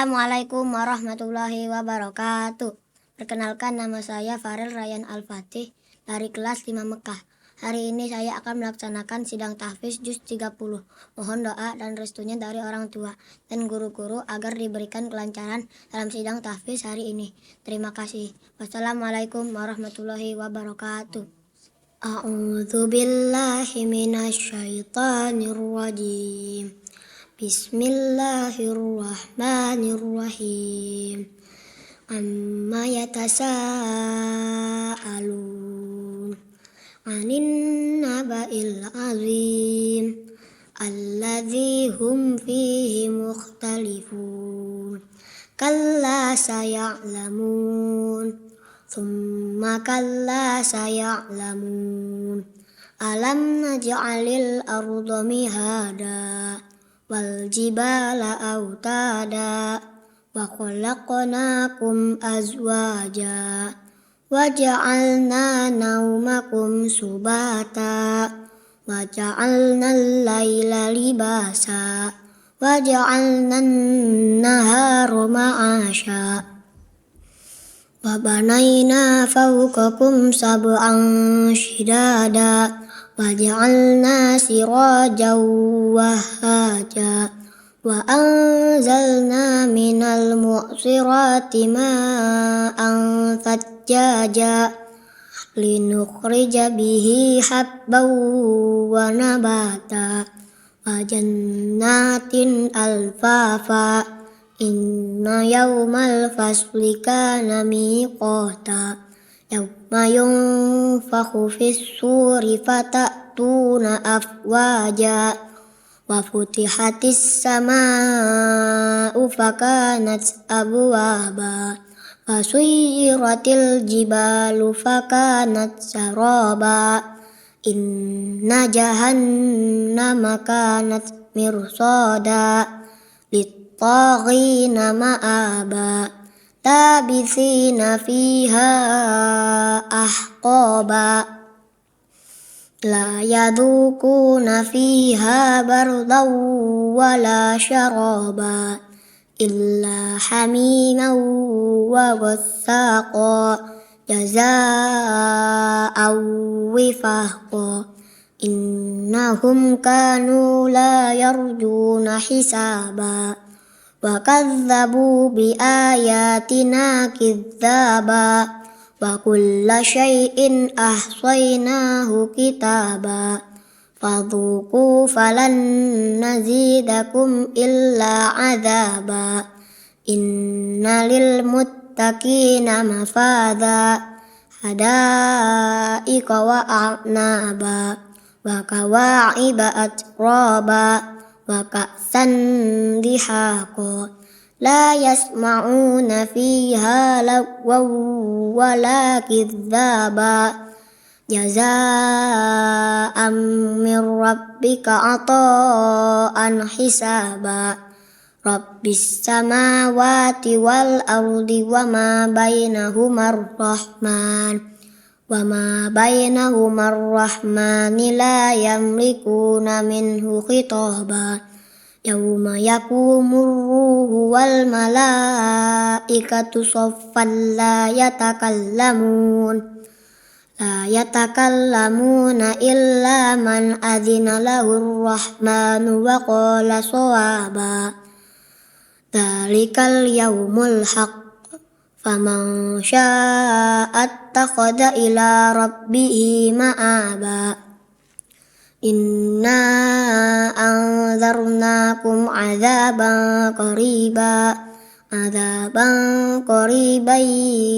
Assalamualaikum warahmatullahi wabarakatuh. Perkenalkan, nama saya Farel Ryan Al-Fatih dari kelas 5 Mekah. Hari ini saya akan melaksanakan sidang tahfiz juz 30. Mohon doa dan restunya dari orang tua dan guru-guru agar diberikan kelancaran dalam sidang tahfiz hari ini. Terima kasih. Wassalamualaikum warahmatullahi wabarakatuh. A'udzu billahi minasy syaithanir rajim. Bismillahirrahmanirrahim. Amma yatasaalun 'anin naba'il 'azim alladzi hum fihi mukhtalifun. Kalla saya'lamun, thumma kalla saya'lamun. Alam naj'alil arda mihada wal jibala autada wa khalaqnakum azwaja wa ja'alna naumakum subata wa ja'alna al-laila libasa wa ja'alna an-nahara ma'asha wa banayna fawqakum sab'an shidada wa ja'alna sirajan wahhaja wa anzalna minal mu'sirati ma'an thajjaja linukhrija bihi habban wa nabata wa jannatin alfafa. Inna yawmal fasli kana miqata yawma yunfakhu fis-suri fata'tuna afwaja wa futihatis samaa'u fakanat abwaba wa suyyiratil jibalu fakanat saraba. Inna jahannama kanat mirsada lit-taghina ma'aba labithina fiha ahqaba la yadhukuna fiha bardan wala syaraba illa hamiman wa ghassaqa jazaa'an wifaqa. Innahum kanu la yarjuna hisaba wa kadzabu bi ayatina kidzaba wa kulla syai'in ahsaynahu kitaba fadhuqu falan nazidakum illa adzaba. Inna lil muttaqina mafadha hadaiqa wa a'naba wa kawa'iba atraba wa ka'san dihaqa la yasma'una fiha lagwan wala kidzaba jazaa'an min rabbika ata'an hisaba. Rabbis samawati wal ardi wa ma bainahumar rahman wa ma bainahumar rahmani la yamlikuna minhu khitaba. Yawma yakumur ruhu wal malaikatu saffan la yatakallamuna illa man adzina lahur rahmanu wa qala shawaba. Dzalikal yaumul haqq faman syaa'a attakhadha ila rabbihi ma'aba. Inna anzarnakum adzaban qariban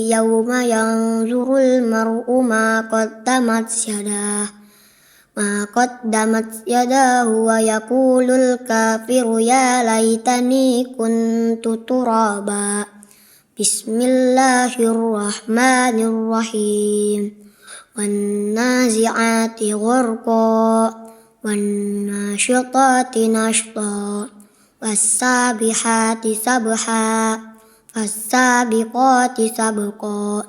yawma yanzurul mar'u ma qaddamat yadahu wa yaqulul kafiru ya laitani kuntu turaba. Bismillahirrahmanirrahim. Wan nazi'ati gharqa wan nasyitati nashta was sabihati sabha fas-sabiqati sabqa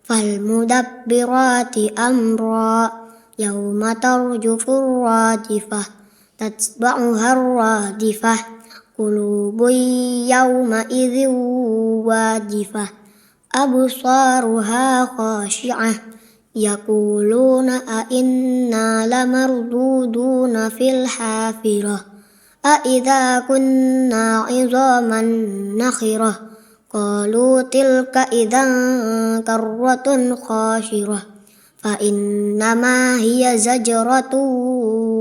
fal mudabbirati amra yawma tarjufur radifah tatba'uhar radifah qulubun yawma'idhin wajifah absaruha khashi'ah yaquluna a inna lamarduduna fil hafirah a idza kunna 'idhaman nakhirah qalu tilka idzan karratun khasirah fa innama hiya zajratun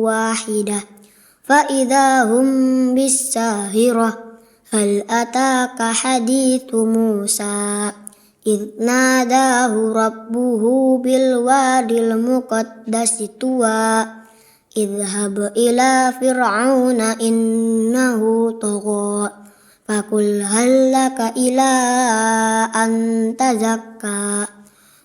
wahidah fa idza hum bis-sahirah hal ataka hadithu Musa idh nadahu rabbuhu bil wadil muqaddasi tuwa idhhab ila fir'auna innahu tagha faqul hal laka ila an tazakka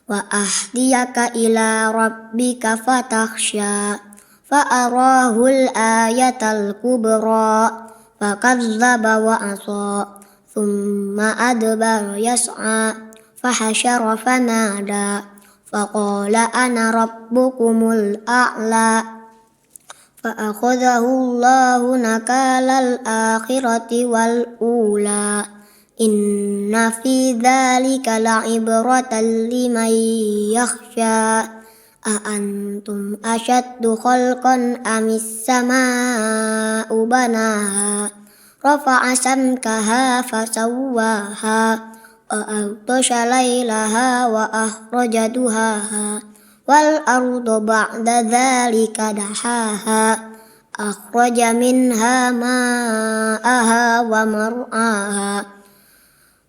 wa ahdiyaka ila rabbika fatakhsha fa arahul ayatal kubra fakadzdzaba wa asa thumma adbara yas'a fahasyara fanada faqala ana rabbukumul a'la فأخذه الله نكال الآخرة والأولى إن في ذلك لعبرة لمن يخشى أأنتم أشد خلقا أم السماء بناها رفع سمكها فسواها وأغطش ليلها وأخرج دهاها والأرض بعد ذلك دحاها أخرج منها ماءها ومرعاها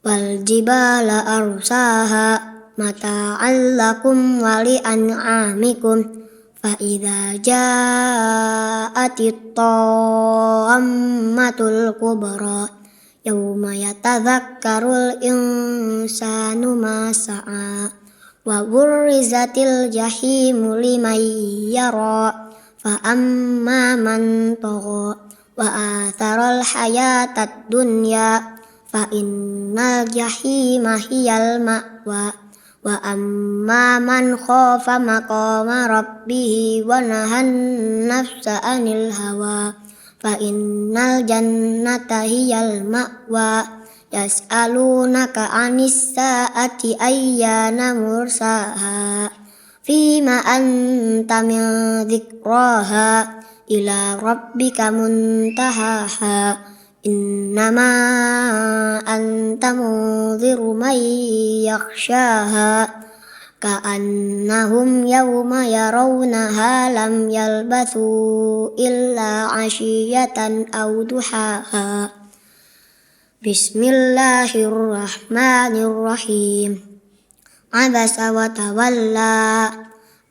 والجبال أرساها متاعا لكم ولأنعامكم فإذا جاءت الطامة الكبرى يوم يتذكر الإنسان ما سعى وبرزت الجحيم لمن يرى فأما من طغى وآثر الحياة الدنيا فإن الجحيم هي المأوى وأما من خاف مقام ربه ونهى النفس عن الهوى فإن الجنة هي المأوى yas'alunaka 'anis sa'ati ayyana mursaha fima anta min dzikraha ila rabbika muntahaha innama anta munziru man yakhshaha ka'annahum yawma yarawnaha lam yalbathu illa 'ashiyatan aw duhaha. Bismillahirrahmanirrahim. Abasa wa tawalla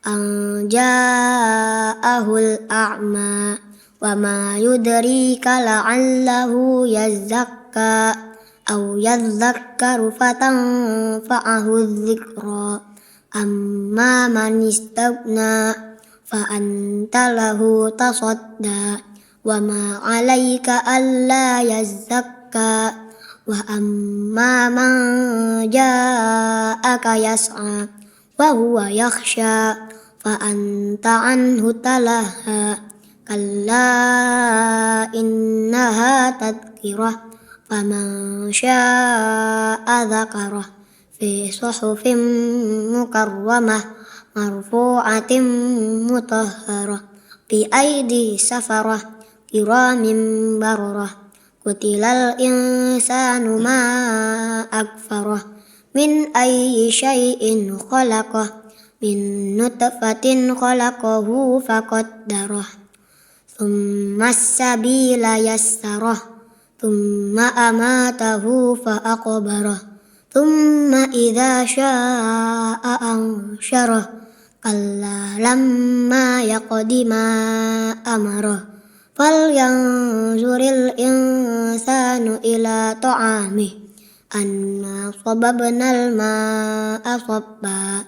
an ja'ahul a'ma wa ma yudrika la'allahu yazzakka aw yadhakkaru fatanfa'ahu dzikra amma man istaghna fa anta lahu tasadda wa ma 'alaika alla yazzakka wa amma man ja'aka yas'a wa huwa yakhsha fa anta anhu talaha kalla innaha tadhkirah faman syaa'a dzakarah fi suhufin mukarramah marfu'atin mutahharah bi aidi safarah kiramin bararah Qutilal insanu ma akfarah min ayyi syai'in khalaqah min nutfatin khalaqahu faqaddarah thumma as-sabila yassarah thumma amatahu faqbarah thumma idza syaa'a ansyarah kalla lamma yaqdi ma amarah falyanzuril insanu ila ta'amih anna sababnal ma'a sabba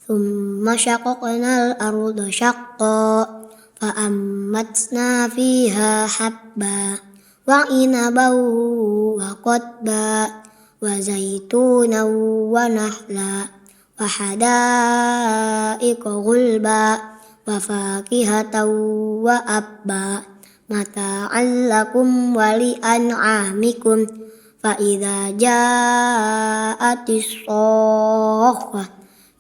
thumma syaqaqnal arda syaqqa fa ammatna fiha habba wa inaban wa qadba wa zaitunan wa nahla wa hadaiqa ghulba wa fakihatan wa abba mata'an lakum wa li'an'amikum fa idza ja'atis shakhah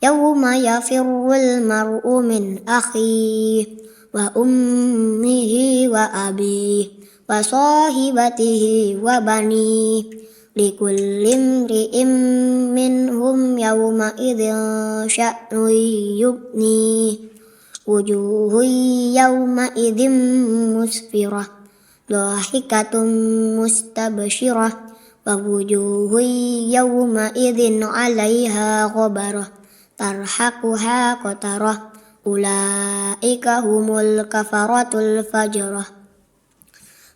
yawma yafirrul mar'u min akhihi wa ummihi wa abihi wa sahibatihi wa banihi likulli imri'in minhum yawma idzin sya'nun yughnihi wujuhun yawma idzin musfirah dhahikatun mustabsyirah wa wujuhun yawma idzin 'alaiha ghabarah tarhaquha qatarah ulaika humul kafaratul fajrah.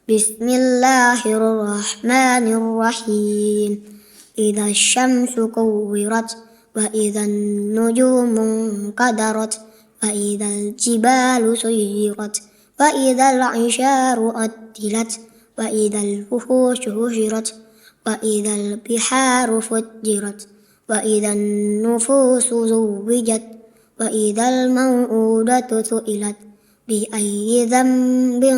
Bismillahirrahmanirrahim. Idza syamsu kuwirat wa idzan nujumu qadarat wa idzal jibalu suyirat wa idzal 'isharu attilat wa idzal wuhushu husyirat wa idzal biharu fujjirat wa idzan nufusu zuwijat wa idzal mau'udatu su'ilat bi ayyi dzambin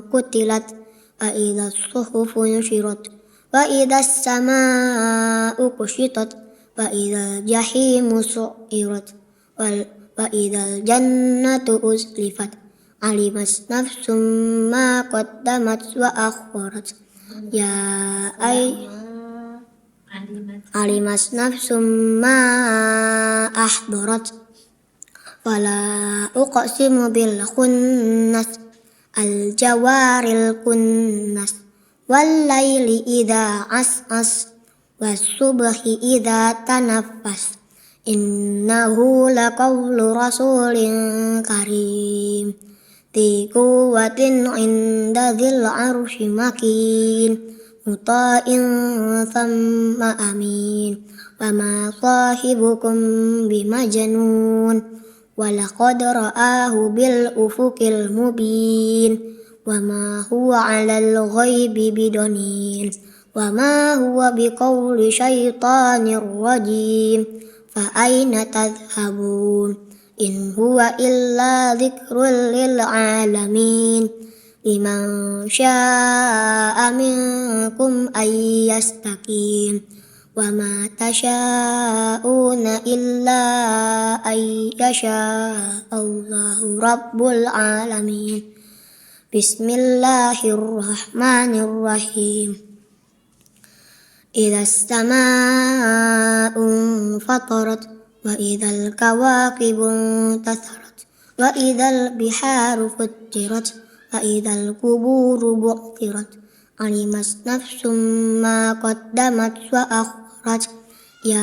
qutilat wa idzas suhufu nushirat wa idzas samaa'u kushitat wa idzal jahimu su'irat wa idzal jannatu uzlifat alimas nafsum ma qaddamat wa akharat ya alimas nafsum ma ahdarat fala uqsimu bil khunnas al jawaril kunnas wal laili idza as'as was subhi idza tanaffas innahu laqawlu rasulin karim dzi quwwatin 'inda dzil 'arsy makin muta'in thamma amin wa ma sahibukum bimajnun walaqad ra'ahu bil ufuqil mubin wa ma huwa 'alal ghaibi bidanin wa ma huwa biqauli syaitanir rajim fa aina tadhhabun in huwa illa dzikrul lil alamin liman syaa'a minkum ay yastaqim wa ma tasyauna illa ay yasha'allahu rabbul alamin. Bismillahirrahmanirrahim. Idzas samaa'u fatarat wa idzal kawaqibu tatharat wa idzal biharu futtirat wa idzal quburu bu'thirat alimas nafsum ma qaddamat wa akharat ya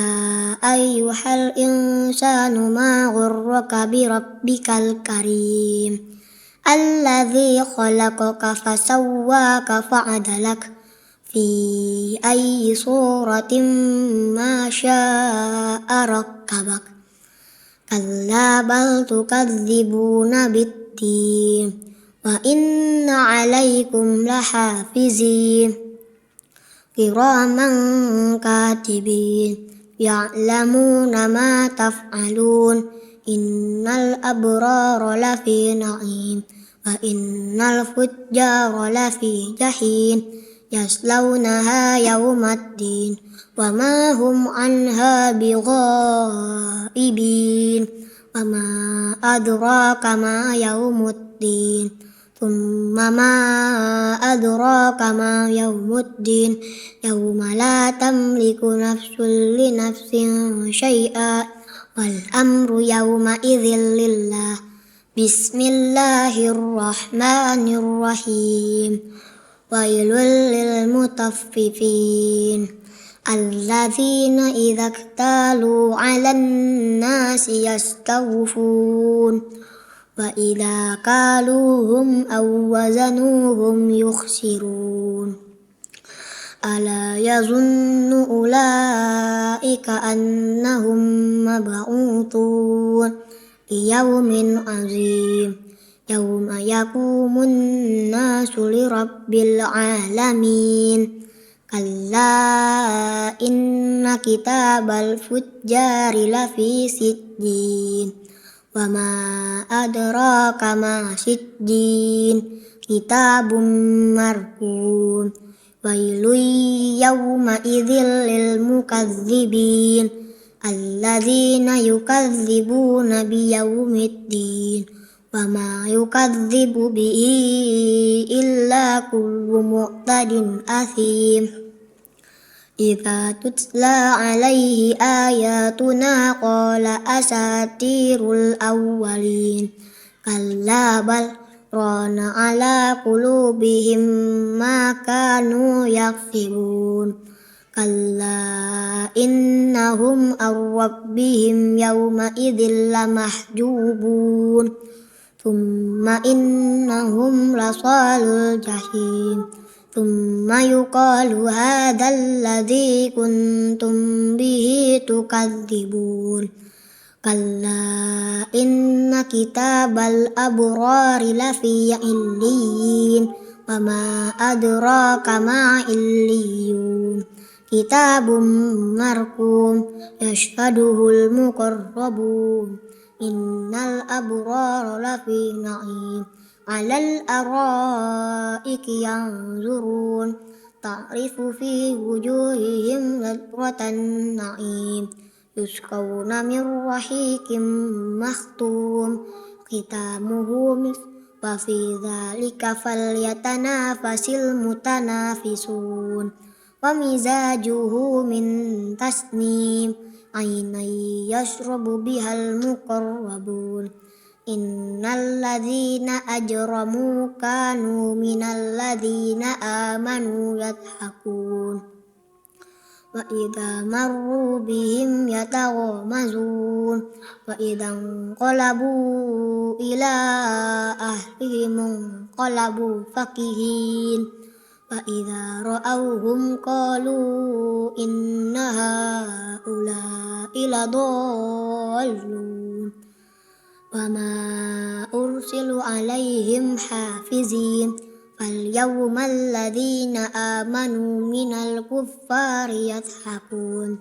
ayyuhal insanu ma ghurraka bi rabbikal karim alladzi khalaqaka fasawwaka fa'adalak fi ayyi suratin ma syaa rakkabak kalla bal tukadzibuna biddin wa inna 'alaikum lahafizin kiraman katibin ya'lamuna ma taf'alun innal abrara lafi na'im wa innal fujjara lafi jahim yaslaunaha yawmaddin wa ma hum anha bighaibin wa ma adraka ma yawmuddin thumma ma adraka ma yawmuddin yawma la tamliku nafsun li nafsin syai'a wal amru yawma idzin lillah. Bismillahirrahmanirrahim. Wailul lil mutaffifin alladzina idza iktalu 'alan nasi yastawfun wa idza kaluhum aw wazanuhum yukhsirun ala yazunnu ulaika annahum mab'utsun liyaumin azim yawma yaqumun nasu lirabbil alamin kalla inna kitabal fujjari lafi sijjin wa ma adraka ma sijjin kitabum marqum. Wailun yawma idzil lil mukadzibin alladzina yukadzibuna biyaumiddin wa ma yukadzibu bihi illa kullu mu'tadin athim. Idza tutla alaihi ayatuna qala asatirul awwalin kalla bal rana ala qulubihim ma kanu yaksibun. Kalla innahum ar-rabbihim yawma idzil lamahjubun. Thumma innahum lasalul jahim. Thumma yuqalu hadzal ladzi kuntum bihi tukadzibun. Kalla inna kitabal abrari lafi illiyin wa ma adraka ma illiyun. Kitabum marqum yashhaduhul muqarrabun. Innal abrara lafi na'im alal araiki yanzurun. Ta'rifu fi wujuhihim nadratan na'im yusqawna min rahiqim makhtum khitamuhu misk wa fi dzalika falyatanafasil mutanafisun. Wa mizajuhu min tasnim aynan yashrabu bihal muqarrabun. Innal ladzina ajramu kanu minal ladzina amanu yadhakun. Wa idza marru bihim yataghamazun. Wa idza qalabu ila ahlihim qalabu fakihin. Wa idza ra'awhum qalu inna haula'i ladallun. Wa ma ursilu alaihim hafizin. Fal yawmal ladzina amanu minal kuffari yadhakun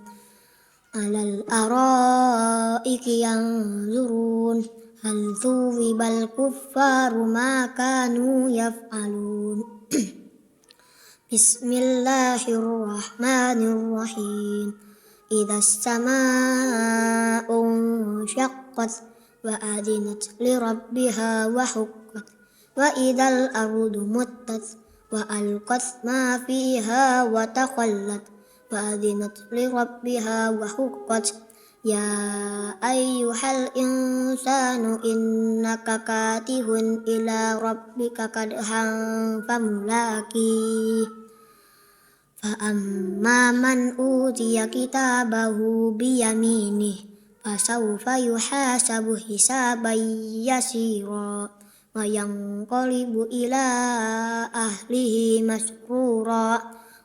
alal araiki yanzurun hal thuwibal kuffaru ma kanu yaf'alun. Bismillahirrahmanirrahim. Idzas samaa'u syaqqat wa adzinat li rabbiha wa huqqat. Wa idzal ardu muttat wa alqat ma fiha wa taqallat wa adzinat li rabbiha wa huqqat. Ya ayyuhal insanu innaka katihun ila rabbika kadhan famulaqih. Fa amma man utiya kitabahu biyaminih fasawfa yuhasabu hisaban yasira wa yanqalibu ila ahlihi masrura.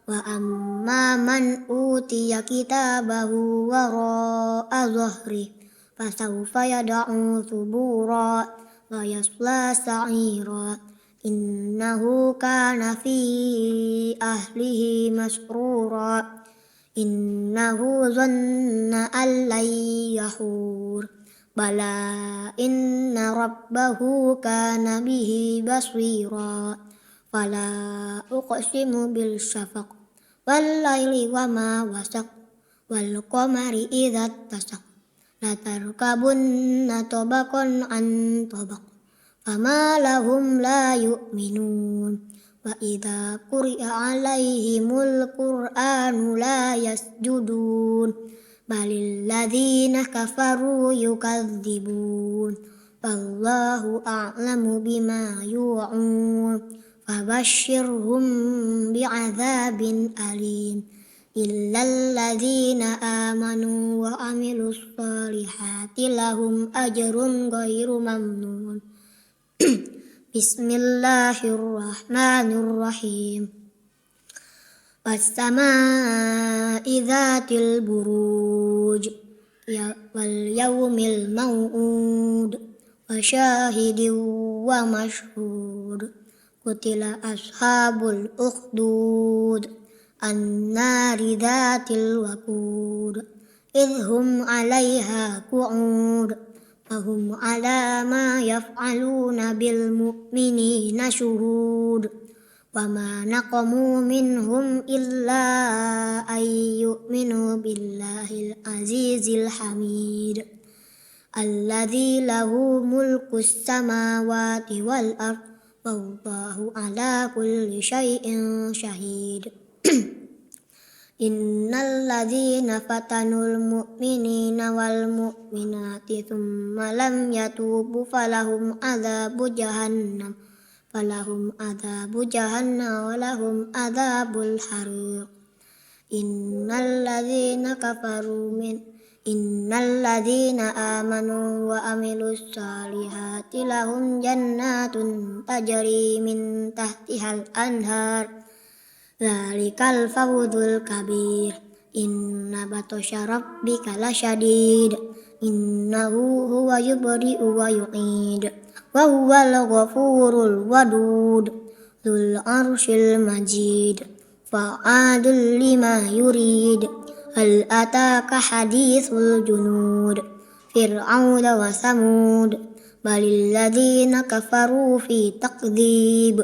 Wa amma man utiya kitabahu wara'a dhahri fasawfa yad'u thubura wa yasla sa'ira. Innahu kana fi ahlihi masrura. Innahu dhanna an lan yahur. Bala inna rabbahu kana bihi basira. Fala uqsimu bil syafaq wal laili wa ma wasaq wal qamari idza tasaq la tarkabunna tabaqan an tabaq fama lahum la yu'minun. Wa idza quri'a alaihimul qur'anu la yasjudun balil ladzina kafaru yukadzibun. Wallahu a'lamu bima yu'un. Fabashshirhum bi'adzabin alim illal ladzina amanu wa amilus solihati lahum ajrun ghairu mamnun. Bismillahirrahmanirrahim. Was-samaa'i dzatil buruj wal yawmil maw'ud wa syahidin wa mashhud. Qutila ashabul ukhdud annari dzatil waqud idhum 'alaiha qu'ud وهم على ما يفعلون بالمؤمنين شهود وما نقموا منهم إلا أن يؤمنوا بالله العزيز الحميد الذي له ملك السماوات والأرض والله على كل شيء شهيد إن الذين فتنوا المؤمنين والمؤمنات ثم لم يتوبوا فلهم عذاب جهنم ولهم عذاب الحريق إن الذين آمنوا وعملوا الصالحات لهم جنات تجري من تحتها الأنهار ذلك الفوز الكبير إن بطش ربك لشديد إنه هو يبدئ ويعيد وهو الغفور الودود ذو العرش المجيد فعال لما يريد هل أتاك حديث الجنود فرعون وثمود بل الذين كفروا في تكذيب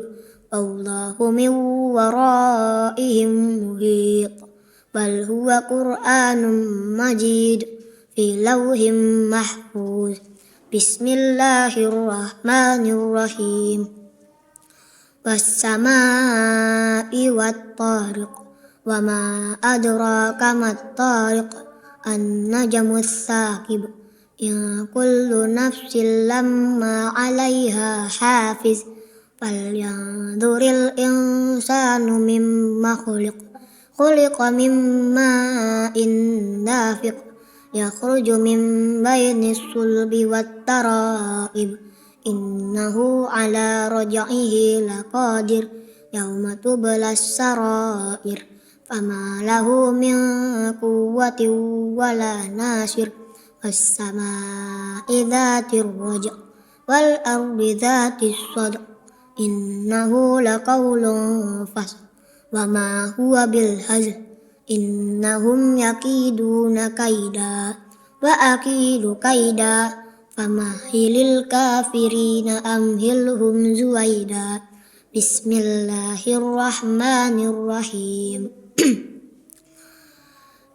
والله من ورائهم محيط بل هو قرآن مجيد في لوح محفوظ بسم الله الرحمن الرحيم والسماء والطارق وما أدراك ما الطارق النجم الثاقب إن كل نفس لما عليها حافظ فلينظر الإنسان مما خلق من ماء دافق يخرج من بين الصلب والترائب إنه على رجعه لقادر يوم تبلى السرائر فما له من قوة ولا ناصر والسماء ذات الرجع والأرض ذات الصدع إنه لقول فصل وما هو بالهزل إنهم يكيدون كيدا وأكيد كيدا فمهل الكافرين أمهلهم زويدا بسم الله الرحمن الرحيم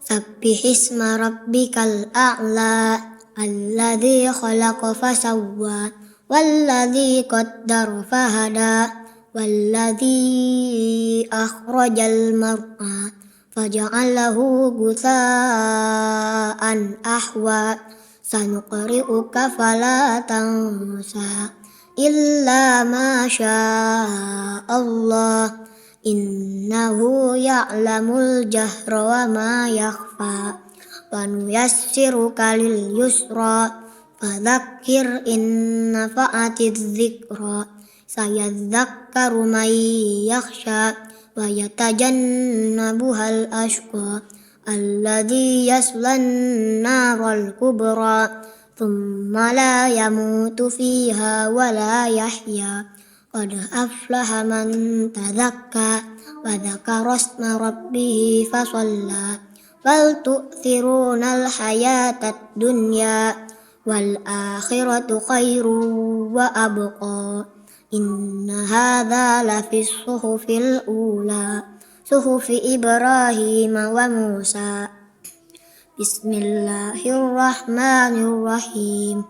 سبح اسم ربك الأعلى الذي خلق فسوى والذي قدر فهدى والذي أخرج المرعى فجعله غثاء أحوى سنقرئك فلا تنسى إلا ما شاء الله إنه يعلم الجهر وما يخفى ونيسرك لليسرى فذكر إن نفعت الذكرى سيذكر من يخشى ويتجنبها الأشقى الذي يصلى النار الكبرى ثم لا يموت فيها ولا يحيا قد أفلح من تزكى وذكر اسم ربه فصلى بل تؤثرون الحياة الدنيا والآخرة خير وأبقى إن هذا لفي الصحف الأولى صحف إبراهيم وموسى بسم الله الرحمن الرحيم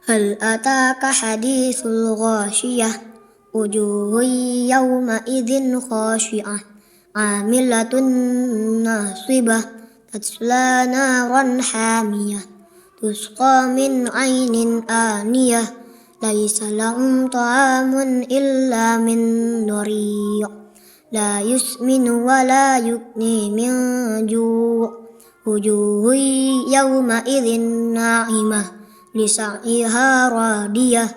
هل أتاك حديث الغاشية وجوه يومئذ خاشعة عاملة ناصبة تتصلى نارا حامية تسقى من عين آنية ليس لهم طعام إلا من ضريع لا يسمن ولا يغني من جوع وجوه يومئذ ناعمة لسعيها راضية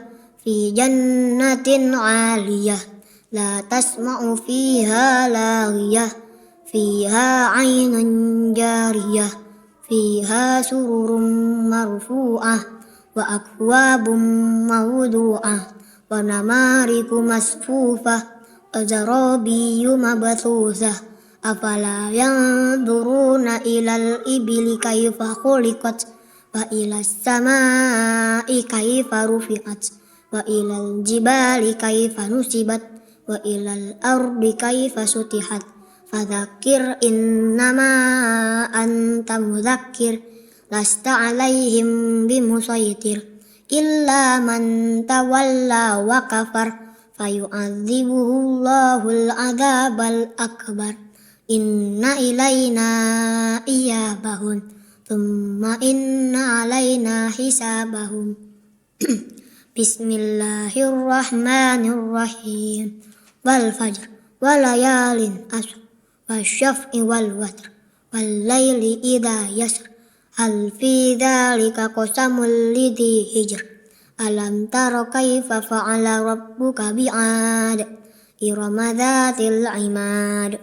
في جنة عالية لا تسمع فيها لاغية فيها عين جارية فيها سرر مرفوعة وأكواب موضوعة ونمارق مصفوفة وزرابي مبثوثة أفلا ينظرون إلى الإبل كيف خلقت wa ilas samai kaifa rufi'at wa ilal jibali kaifa nusibat wa ilal ardi kaifa sutihat fadzakir innama anta mudzakir lasta alaihim bimusaitir illa man tawalla wa kafar fayu'adzibuhu Allahul adzabal akbar inna ilaina iyabahum thumma inna alaina hisabahum. Bismillahirrahmanirrahim. Wal fajr walayalin ashr wasyaf'i wal watr wal laili idha yasr hal fi dzalika qasamul lidhi hijr alam tara kaifa fa'ala rabbuka bi'ad irama dzatil imad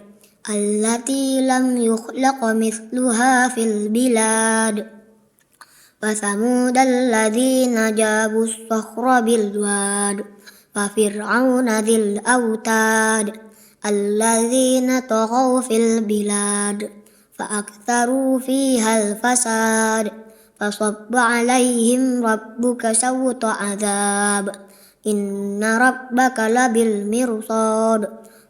allati lam yukhlaq mithluha fil bilad wa thamudal ladzina jabus sakhra bil wad wa fir'auna dzil autad alladzina taghaw fil bilad فأكثروا فيها الفساد فصب عليهم ربك سوط عذاب إن ربك لبالمرصاد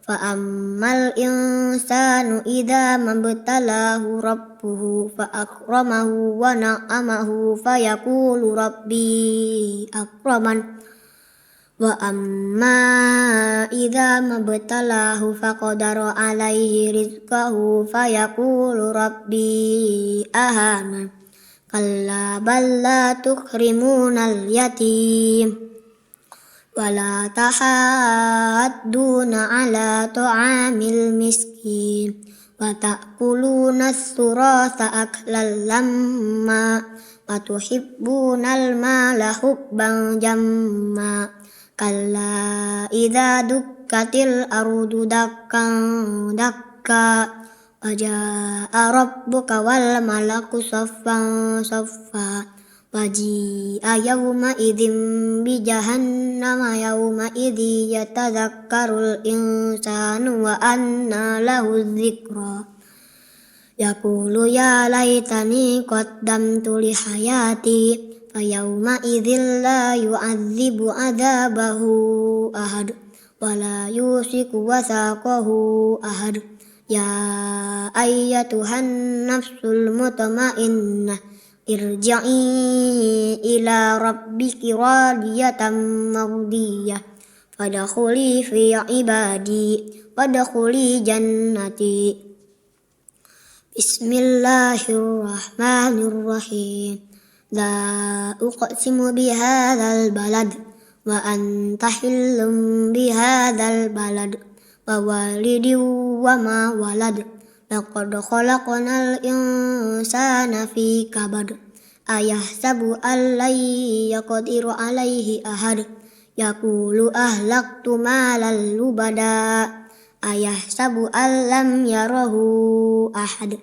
فأما الإنسان إذا ما ابتلاه ربه فأكرمه ونعمه فيقول ربي أكرمن وأما إذا ما ابتلاه فقدر عليه رزقه فيقول ربي أهانن كلا بل لا تكرمون اليتيم ولا تحاضون على طعام المسكين وتأكلون التراث أكلا لما وتحبون المال حبا جما kalla idza dukkatil ardu dakkan dakka waja'a rabbuka wal malaku saffan saffa waji'a yawma idzin bi jahannama yawma idzi yatadzakkarul insanu wa anna lahu dzikra yaqulu ya laitani qaddamtu li hayati fayawma idzil la yu'adzibu adzabahu ahad wala yusiku wasaqahu ahad ya ayyatuhan nafsul mutmainnah irji'i ila rabbiki radiyatan mardiyah fadkhuli fi ibadi wadkhuli jannati. Bismillahirrahmanirrahim. La uqsimu bihadzal balad wa anta hillum bihadzal balad wa walidin wa ma walad laqad khalaqnal insana fi kabad ayahsabu an lan yaqdiru alaihi ahad yaqulu ahlaktu malan lubada ayahsabu an lam yarahu ahad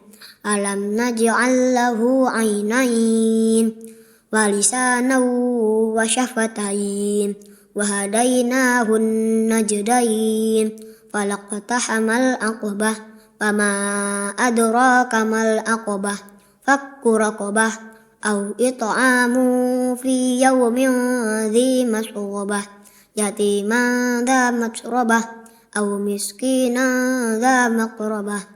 alam naj'al lahu aynayn wa lisanan wa syafatain wa hadainahun najdain falaqtahamal aqabah wa ma adraka mal aqabah fakku raqabah aw it'amu fi yawmin dhi masghubah yatiman dha matrabah aw miskinan dha maqrabah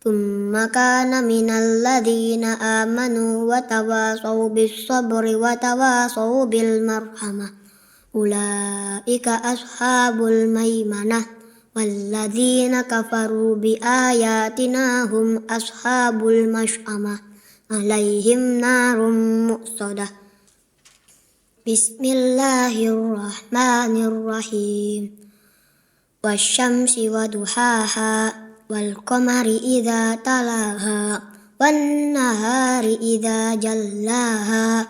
thumma kana minal ladzina amanu wa tawasaw bis sabri wa tawasaw bil marhamah ulaika ashabul maimanah walladzina kafaru bi ayatina hum ashabul mash'amah alaihim narum muqsadah. Bismillahirrahmanirrahim. Wasyamsi wa duhaha wal qamari idza talaha wan nahari idza jallaha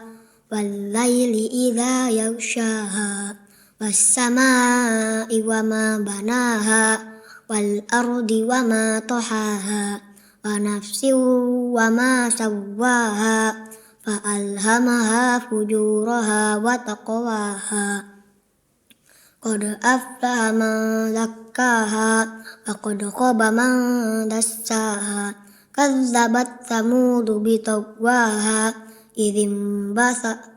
wal laili idza yaghshaha was samaa'i wa ma banaha wal ardi wa ma tahaha wa nafsin wa ma sawwaha fa alhamaha fujuraha wa taqwaha qad aflaha man zakkaha wa qad khaba man dassaha kazzabat thamudu bitaqwaha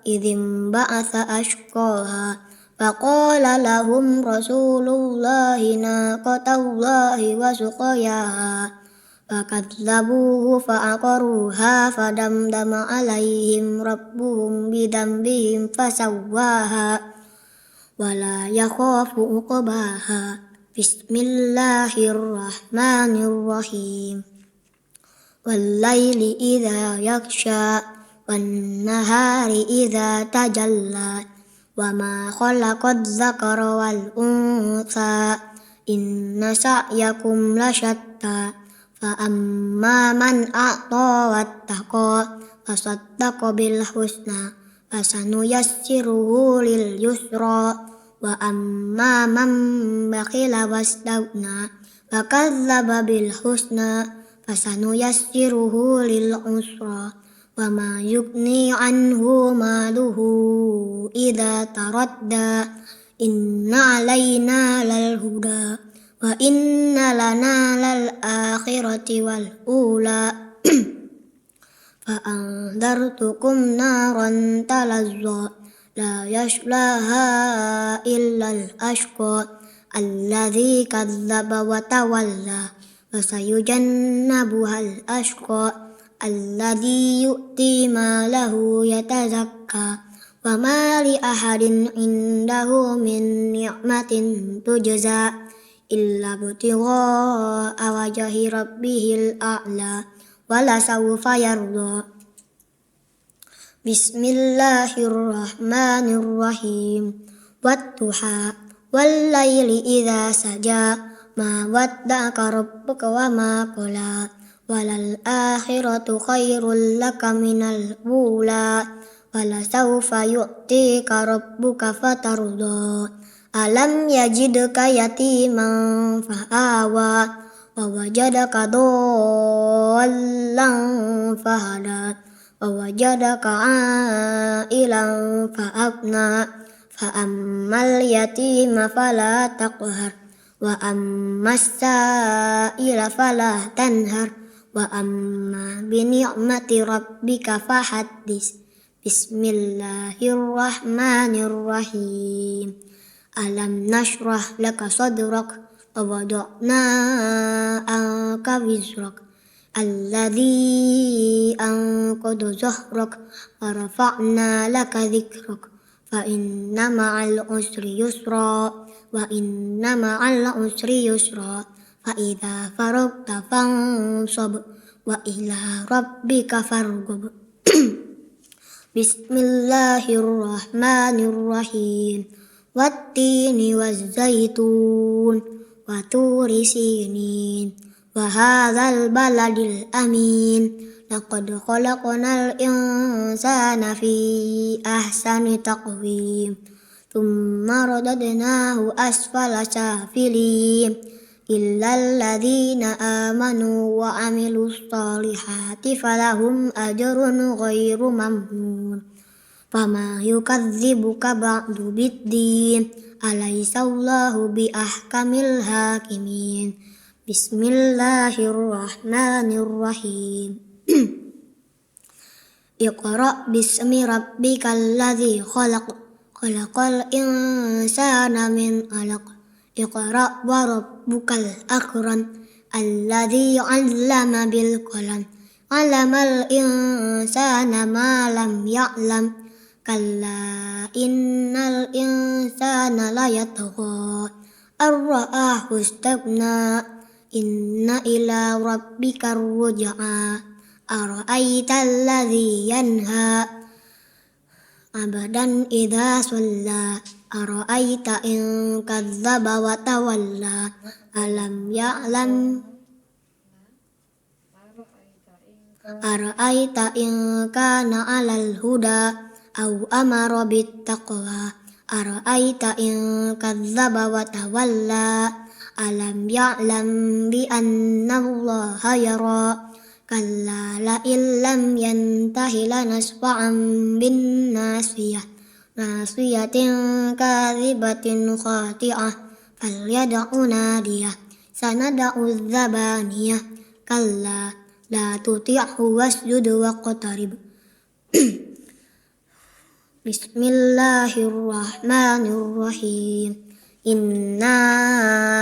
إذ انبعث أشقاها فقال لهم رسول الله ناقة الله وسقياها فكذبوه فعقروها فدمدم عليهم ربهم بذنبهم فسواها ولا يخاف عقباها. بسم الله الرحمن الرحيم. والليل إذا يغشى والنهار إذا تجلى وما خلق الذكر والأنثى إن سعيكم لشتى فأما من أعطى واتقى وصدق بالحسنى فسنيسره لليسرى وأما من بخل واستغنى وكذب بالحسنى فسنيسره للعسرى وما يغني عنه ماله إذا تردى إن علينا للهدى وإن لنا للآخرة والأولى فأنذرتكم نارا تلظى لا يصلاها إلا الأشقى الذي كذب وتولى وسيجنبها الأشقى الذي يؤتي ماله يتزكى وما لأحد عنده من نعمة تجزى إلا ابتغاء وجه ربه الأعلى ولسوف يرضى. بسم الله الرحمن الرحيم. والضحى والليل إذا سجى ما ودعك ربك وما قلى وللآخرة خير لك من الأولى ولسوف يؤتيك ربك فترضى ألم يجدك يتيما فآوى ووجدك ضالا فهدى ووجدك عائلا فأغنى فأما اليتيم فلا تقهر وأما السائل فلا تنهر وأما بنعمة ربك فحدث. بسم الله الرحمن الرحيم. ألم نشرح لك صدرك ووضعنا عنك وزرك الذي أنقض ظهرك ورفعنا لك ذكرك فإن مع العسر يسرا وإن مع العسر يسرا فإذا فرغت فانصب وإلى ربك فارغب. بسم الله الرحمن الرحيم. والتين والزيتون وطور سينين وهذا البلد الأمين لقد خلقنا الإنسان في أحسن تقويم ثم رددناه أسفل سافلين إلا الذين آمنوا وعملوا الصالحات فلهم أجر غير ممنون فما يكذبك بعد بالدين أليس الله بأحكم الحاكمين. بسم الله الرحمن الرحيم. اقرأ باسم ربك الذي خلق خلق الإنسان من علق اقرأ وربك الأكرم الذي علم بالقلم علم الإنسان ما لم يعلم كلا إن الإنسان ليطغى أن رآه استغنى إن إلى ربك الرجعى أرأيت الذي ينهى عبدا إذا صلى أرأيت إن كذب وتولى ألم يعلم أرأيت إن كان على الهدى أو أمر بالتقوى أرأيت إن كذب وتولى ألم يعلم بأن الله يرى كلا لئن لم ينته لنسفعا بالناصية ناصية كاذبة خاطئة فليدع ناديه سندع الزبانية كلا لا تطعه واسجد واقترب. Bismillahirrahmanirrahim. Inna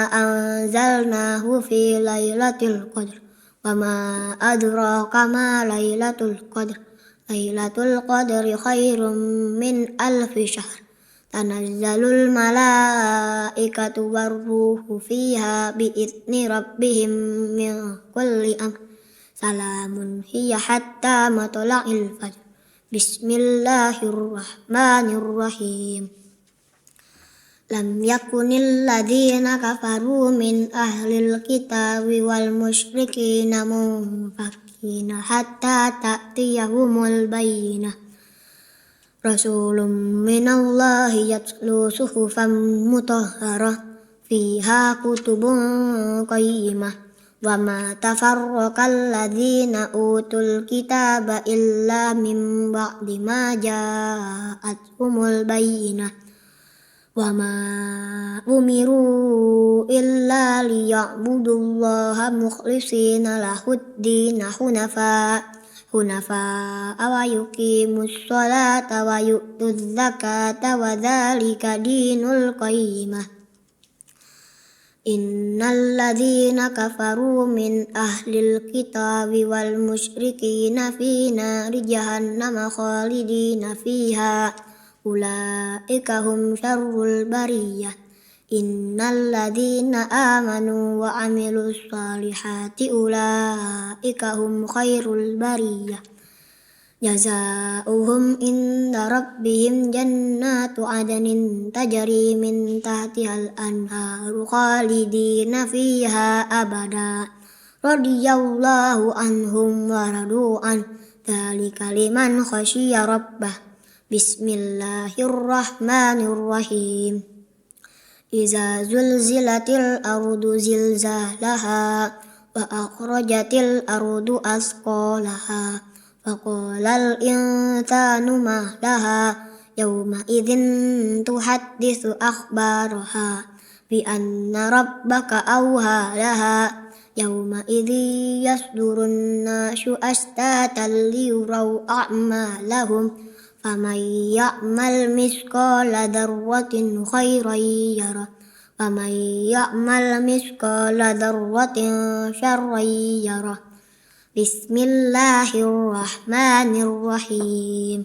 anzalnahu fi lailatul qadr. Wa ma adraka ma lailatul qadr. Lailatul qadri khairum min alfi syahr. Tanazzalul malaikatu warruhu fiha biizni rabbihim min kulli amr. Salamun hiya hatta matla'il fajr. Bismillahirrahmanirrahim. Lam yakunil ladzina kafaru min ahlil kitabi wal musyrikina munfakina hatta ta'tiyahumul bayyinah. Rasulun minallahi yatlu suhufan mutahharah fiha kutubun qayyimah. Wa ma tafarraqal ladzina utul kitaba illa min ba'di ma ja'athumul bayyinah. Wa ma umiru illa liya'budullaha mukhlishina lahuddina hunafa wa yuqimus sholata wa yu'tuz zakata wa dzalika dinul qayyimah. Innal ladzina kafaru min ahlil kitabi wal musyrikina fi nari jahannam khalidina fiha ulaika hum syarrul bariyah. Innal ladzina amanu wa amilus salihati ulaika hum khairul bariyah. Jazaohum inda rabbihim jannatu adnin tajri min tahtihal anharu khalidina fiha abada. Radiyallahu anhum wa radu'an. Dzalika liman khasyiya rabbah. Bismillahirrahmanirrahim. Iza zulzilatil ardu zilzalaha wa akhrajatil ardu asqalaha. Faqalal insanu ma laha yawma idzin tuhadditsu akhbaraha bi anna rabbaka awha laha yawma idzi yasdurun nasu ashtatan liyuraw a'malahum faman ya'mal misqala dzarratin khairan yarah wa man ya'mal misqala dzarratin syarran yarah. Bismillahirrahmanirrahim.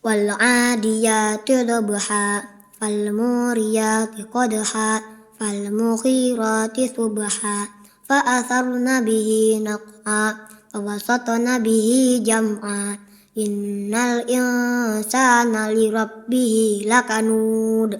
Wal 'adiyati dhabha fal muriyati qadha fal mughirati subha fa atharna bihi naq'a wa wasatna bihi jam'a. Innal insana li rabbih lakanud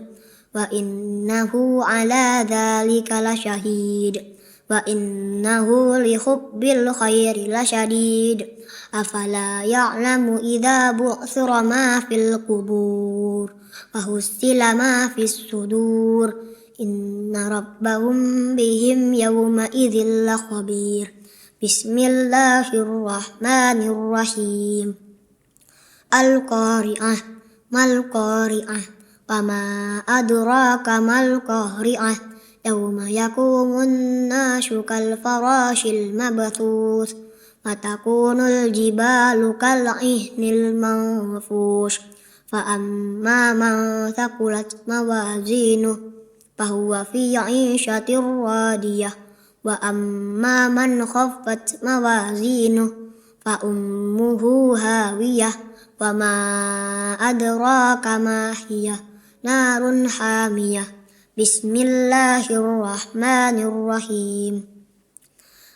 wa innahu ala dzalika lasyahid. Wa innahu li hubbil khairi lasyadid. Afala ya'lamu idza bu'thira ma fil qubur wa hussila ma fis sudur. Inna rabbahum bihim yawma idzil lakhabir. Bismillahirrahmanirrahim. Al-qari'ah mal qari'ah wa ma adraka mal qari'ah. Yawma yakumun nasu kal farashil mabthus wa takunul jibalu kal ihnil manfush. Fa amma man thaqulat mawazinuh fahuwa fi 'ishatir radiyah wa amma man khaffat mawazinuh fa ummuhu hawiyah wa ma adraka ma hiya narun hamiyah. Bismillahirrahmanirrahim.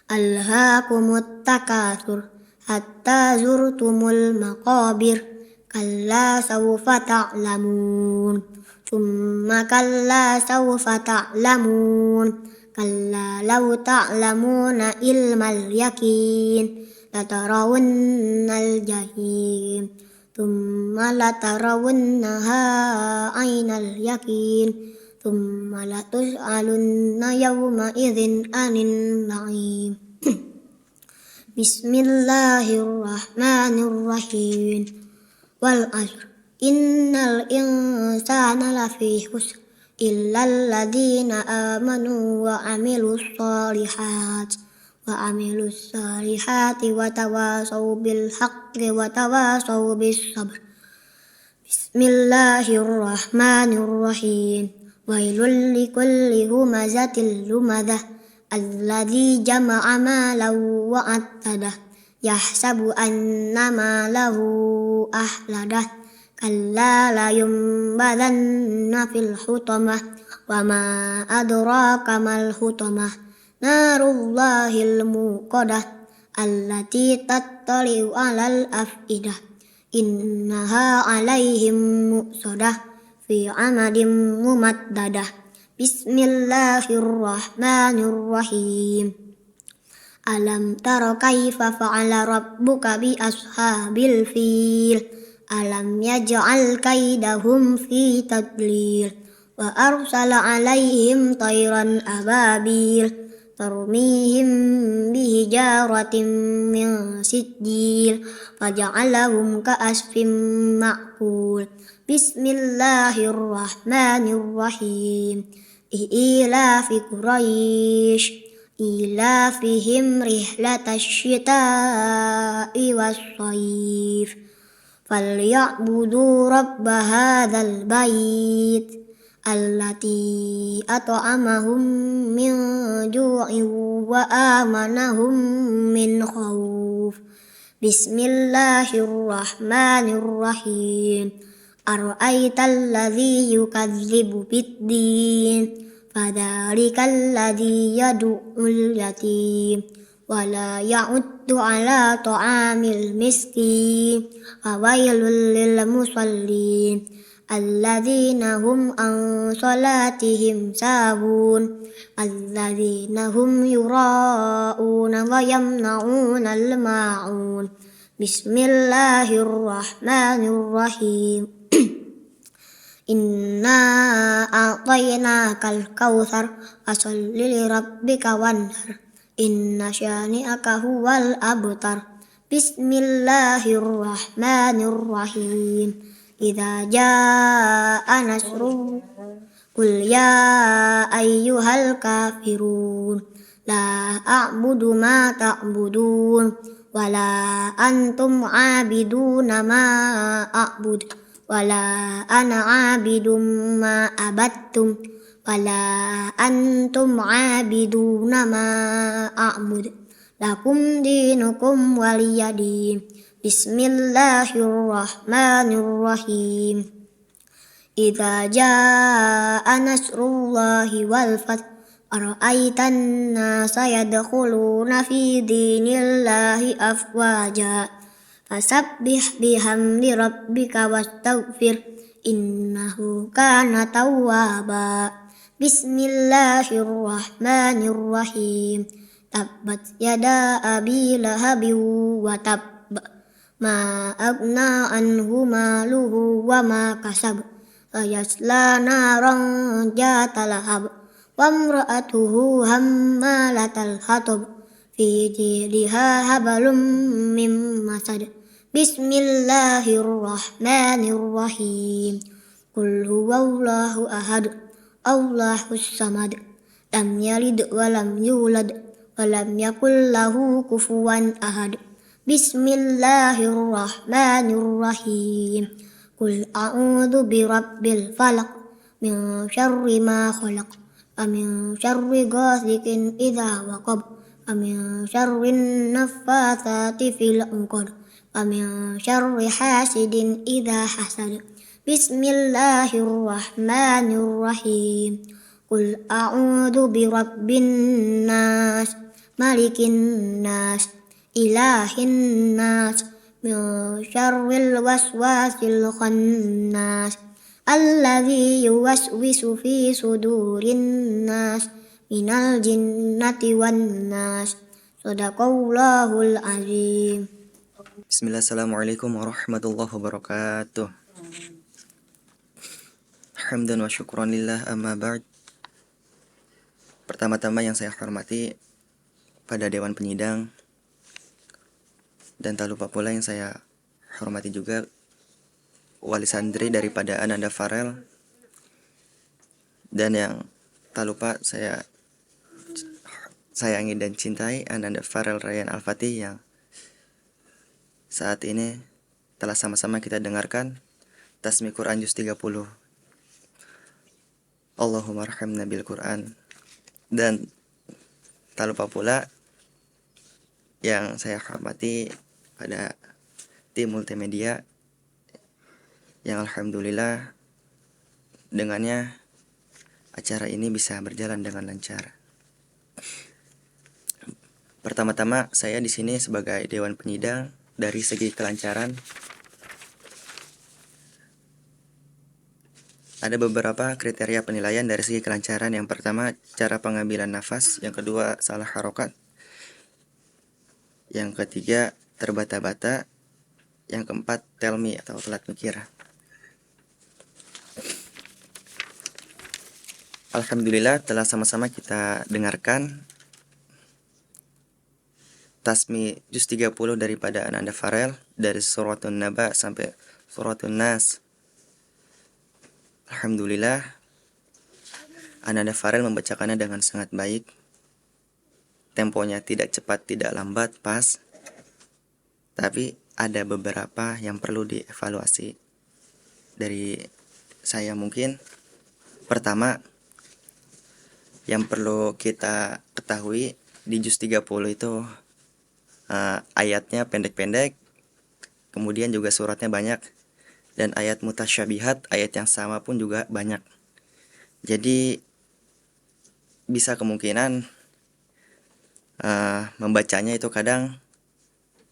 Alhaakumut takatsur hatta zurtumul maqabir. Kalla sawfa ta'lamun. Tsumma kalla sawfa ta'lamun. Kalla law ta'lamuna ilmal yakin latarawunnal jahim. Tsumma latarawunnaha aynal yakin. Tsumma latus'alunna yawma idzin anin na'im. Bismillahirrahmanirrahim. Wal 'ashr. Innal insana lafi khusr illal ladzina amanu wa 'amilus salihati wa tawasaw bil haqqi wa tawasaw bis sabr. Bismillahirrahmanirrahim. Wailul likulli humazatil lumadah alladzi jama'a malan wa attadah yahsabu anna malahu ahladah kalla la yumbadanna fil hutamah wa ma adraka mal hutamah narullahil muqadah allati tattali'u alal afidah innaha alaihim muqsadah fi amadin mumaddadah. Bismillahirrahmanirrahim. Alam tara kaifa fa'ala rabbuka bi ashabil fil. Alam yaj'al kaidahum fi tadlil. Wa arsala alaihim tayran ababil. Tarmihim bihijaratin min sijil. Faja'alahum ka'asfim ma'kul. Bismillahirrahmanirrahim. Ilafi Quraisy ilafihim rihlatash syita'i was-shayf falyabudu rabb hadzal bait allati at'amahum min ju'in wa amanahum min khauf. Bismillahirrahmanirrahim. Ara'aital ladzi yukadzibu biddin fadzalikal ladzi yad'ul yatim wa la ya'uddu 'ala ta'amil miskin fawailul lil musallin alladzina hum an salatihim sahun alladzina hum yura'una wa yamna'unal ma'un. Bismillahirrahmanirrahim. Inna a'tainakal kautsar fasholli li rabbika wanhar inna syani'aka huwal abtar. Bismillahirrahmanirrahim. Idza jaa'a nasrullah qul ya ayyuhal kafirun la a'budu ma ta'budun wala antum 'abiduna ma a'bud wala ana 'abidum ma abattum wala antum 'abiduna ma a'bud lakum dinukum waliyadin. Bismillahirrahmanirrahim. Idza jaa'a nasrullahi wal fath ara'aitan nasa yadkhuluna fi dinillahi afwaja fasabbih bihamdi rabbika wastaghfir innahu kana tawwaba. Bismillahirrahmanirrahim. Tabbat yada abi lahabin wa tab ma aghna anhu maluhu wa ma kasab sayasla naran zata lahab wa imra'atuhu hammalatal hatab fi jidha hablum mim masad. Bismillahirrahmanirrahim. Qul huwallahu ahad Allahus samad lam yalid wa lam yulad wa lam yakul lahu kufuwan ahad. Bismillahirrahmanirrahim. Qul a'udzu birabbil falaq min syarri ma khalaq wa min syarri ghasiqin idza waqab wa min syarrin naffatsati fil 'uqad wa min syarri hasidin idza hasad. Bismillahirrahmanirrahim. Qul a'udzu birabbin nas malikin nas ilahin nas min syarril waswasil khannas alladzi yuwaswisu fi sudurin nas minal jinnati wan nas. Shadaqallahul azim. Bismillah, assalamualaikum warahmatullahi wabarakatuh. Hamdan wa syukran lillah amma ba'd. Pertama-tama yang saya hormati pada Dewan Penyidang, dan tak lupa pula yang saya hormati juga wali santri daripada Ananda Farel, dan yang tak lupa saya sayangi dan cintai Ananda Farel Rayyan Al-Fatih yang saat ini telah sama-sama kita dengarkan Tasmi Quran juz 30. Allahumma arhamna bil Quran. Dan tak lupa pula yang saya hormati pada tim multimedia yang alhamdulillah dengannya acara ini bisa berjalan dengan lancar. Pertama-tama saya di sini sebagai dewan penyidang. Dari segi kelancaran ada beberapa kriteria penilaian dari segi kelancaran. Yang pertama, cara pengambilan nafas. Yang kedua, salah harokat. Yang ketiga, terbata-bata. Yang keempat, tell me atau telat mikir. Alhamdulillah telah sama-sama kita dengarkan Tasmi juz 30 daripada Ananda Farel dari suratun Naba sampai suratun Nas. Alhamdulillah Ananda Farel membacakannya dengan sangat baik. Temponya tidak cepat, tidak lambat, pas. Tapi ada beberapa yang perlu dievaluasi dari saya mungkin. Pertama, yang perlu kita ketahui di juz 30 itu ayatnya pendek-pendek, kemudian juga suratnya banyak, dan ayat mutasyabihat, ayat yang sama pun juga banyak. Jadi bisa kemungkinan membacanya itu kadang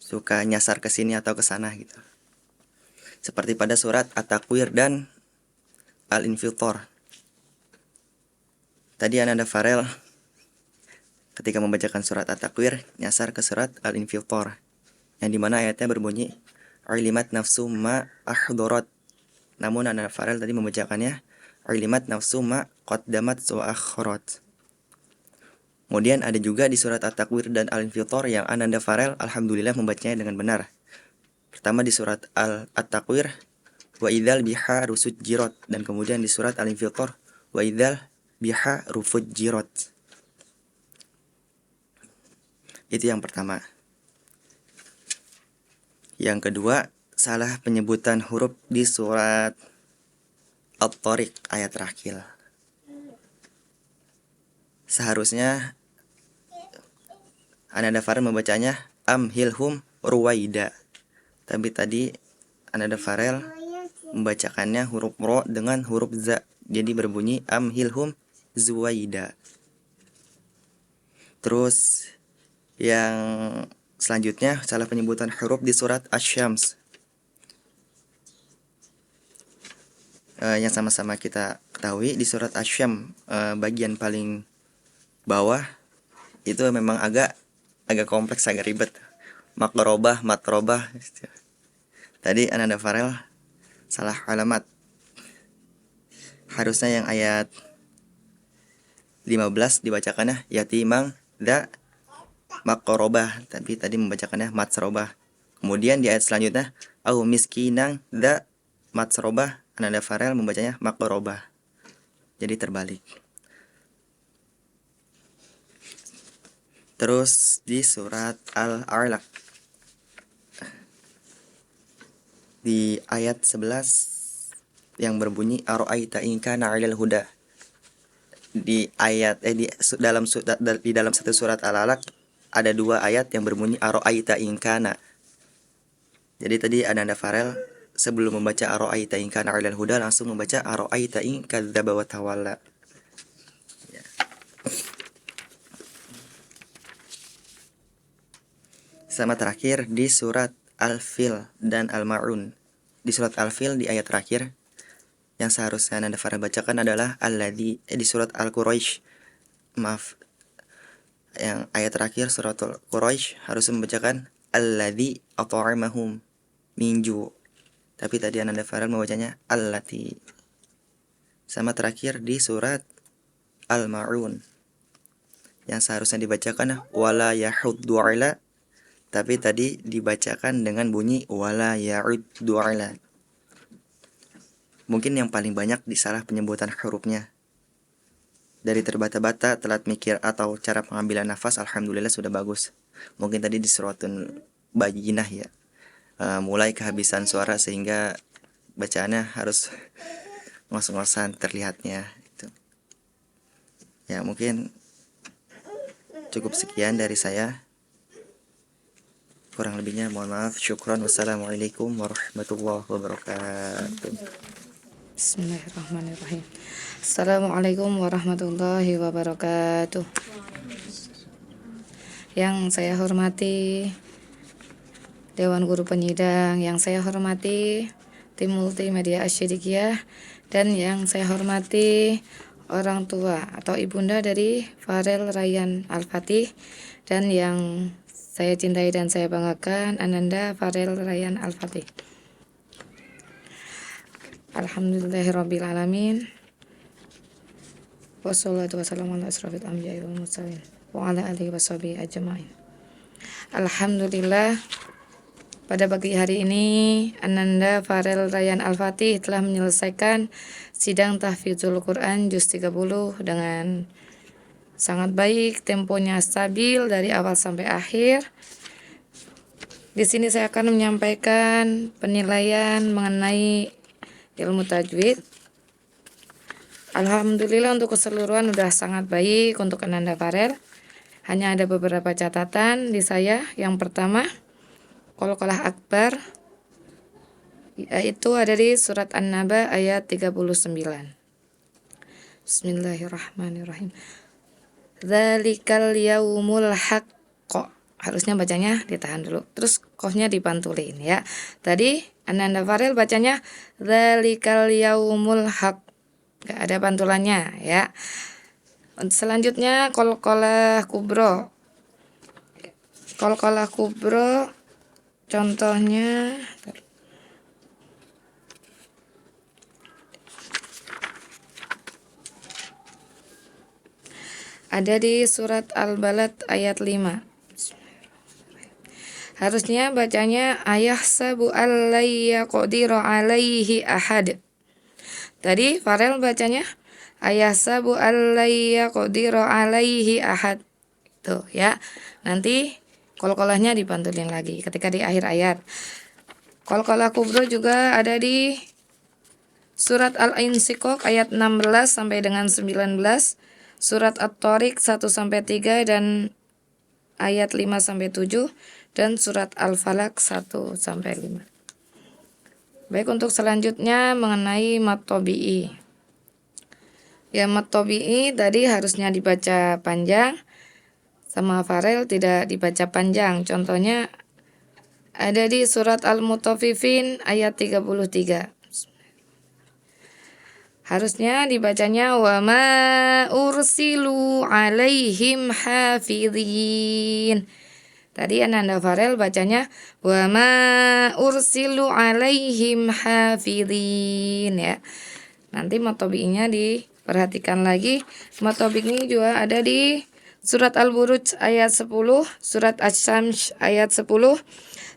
suka nyasar ke sini atau ke sana gitu. Seperti pada surat At-Takwir dan Al-Infitor. Tadi Ananda Farel ketika membacakan surat At-Takwir nyasar ke surat Al-Infitor, yang dimana ayatnya berbunyi Ulimat nafsu ma ahdorat. Namun Ananda Farel tadi membacakannya Ulimat nafsu ma qaddamat wa akhirat. Kemudian ada juga di surat At-Takwir dan Al-Infitor yang Ananda Farel alhamdulillah membacanya dengan benar. Pertama di surat At-Takwir wa idzal biharu sujjirat, dan kemudian di surat Al-Infitor wa idzal biharu fujjirat. Itu yang pertama. Yang kedua, salah penyebutan huruf di surat At-Tariq ayat terakhir. Seharusnya Ananda Farel membacanya amhilhum ruwaida. Tapi tadi Ananda Farel membacakannya huruf ro dengan huruf za. Jadi berbunyi amhilhum zuwaida. Terus yang selanjutnya salah penyebutan huruf di surat Asy-Syams. Yang sama-sama kita ketahui di surat Asy-Syams bagian paling bawah itu memang agak kompleks, agak ribet. Makrobah, matrobah. Tadi Ananda Farel salah alamat. Harusnya yang ayat 15 dibacakannya yatimang da makrobah, tapi tadi membacakannya matsrobah. Kemudian di ayat selanjutnya au miskinang da matsrobah, Ananda Farel membacanya makrobah. Jadi terbalik. Terus di surat Al-Alaq di ayat 11 yang berbunyi ara'aita in kana 'alal huda. Di ayat di dalam satu surat Al-Alaq ada dua ayat yang berbunyi ara'aita in kana. Jadi tadi Ananda Farel sebelum membaca ara'aita in kana 'alal huda langsung membaca ara'aita in kadzdzaba wa tawalla. Ya. Sama terakhir di surat Al-Fil dan Al-Ma'un. Di surat Al-Fil di ayat terakhir yang seharusnya Ananda Farel bacakan adalah alladzi di surat Al-Quraisy. Maaf. Yang ayat terakhir surat Al-Quraisy harus membacakan alladzi at'amahum min ju'. Tapi tadi Ananda Farel membacanya allati. Sama terakhir di surat Al-Ma'un. Yang seharusnya dibacakan wala yahuddu 'ala, tapi tadi dibacakan dengan bunyi wala ya'uddu 'ala. Mungkin yang paling banyak disalah penyebutan hurufnya. Dari terbata-bata, telat mikir, atau cara pengambilan nafas, alhamdulillah sudah bagus. Mungkin tadi di suratun Bayyinah ya, mulai kehabisan suara sehingga bacaannya harus ngos-ngosan terlihatnya itu. Ya, mungkin cukup sekian dari saya. Kurang lebihnya mohon maaf. Syukron. Wassalamualaikum warahmatullahi wabarakatuh. Bismillahirrahmanirrahim. Assalamualaikum warahmatullahi wabarakatuh. Yang saya hormati Dewan Guru Penyidang, yang saya hormati tim multimedia Asyidikiyah, dan yang saya hormati orang tua atau ibunda dari Farel Rayyan Al-Fatih, dan yang saya cintai dan saya banggakan Ananda Farel Rayyan Al-Fatih. Alhamdulillahirabbil alamin. Wassalatu wassalamu ala asrofil anbiya'i wal mursalin wa ala alihi washabihi ajmain. Alhamdulillah, pada pagi hari ini Ananda Farel Rayyan Al-Fatih telah menyelesaikan sidang tahfidzul Quran juz 30 dengan sangat baik, temponya stabil dari awal sampai akhir. Di sini saya akan menyampaikan penilaian mengenai ilmu tajwid. Alhamdulillah untuk keseluruhan sudah sangat baik untuk Ananda Farel. Hanya ada beberapa catatan di saya. Yang pertama, qalqalah akbar, yaitu ada di surat An-Naba ayat 39. Bismillahirrahmanirrahim. Dzalikal yaumul haqq. Harusnya bacanya ditahan dulu. Terus qafnya dipantulin ya. Tadi Ananda Farel bacanya dzalikal yaumul haqq. Enggak ada pantulannya ya. Selanjutnya qalqalah kubro. Qalqalah kubro contohnya ada di surat Al-Balad ayat 5. Harusnya bacanya ayahsabu allayya qadira alaihi ahad. Tadi Farel bacanya ayahsabu allayya qadira alaihi ahad. Tuh ya. Nanti qalqalahnya dipantulin lagi ketika di akhir ayat. Qalqalah kubro juga ada di surat Al-Insyiqaq ayat 16 sampai dengan 19. Surat At-Tariq 1 sampai 3 dan ayat 5 sampai 7 dan surat Al-Falaq 1 sampai 5. Baik, untuk selanjutnya mengenai mad tabi'i. Ya, mad tabi'i tadi harusnya dibaca panjang, sama Farel tidak dibaca panjang. Contohnya ada di surat Al-Mutaffifin ayat 33. Harusnya dibacanya wa ma ursilu alaihim hafidhin. Tadi Ananda Farel bacanya wa ma ursilu alaihim hafidhin ya. Nanti mad tabi'inya diperhatikan lagi. Mad tabi'i juga ada di surat Al-Buruj ayat 10, surat Asy-Syams ayat 10,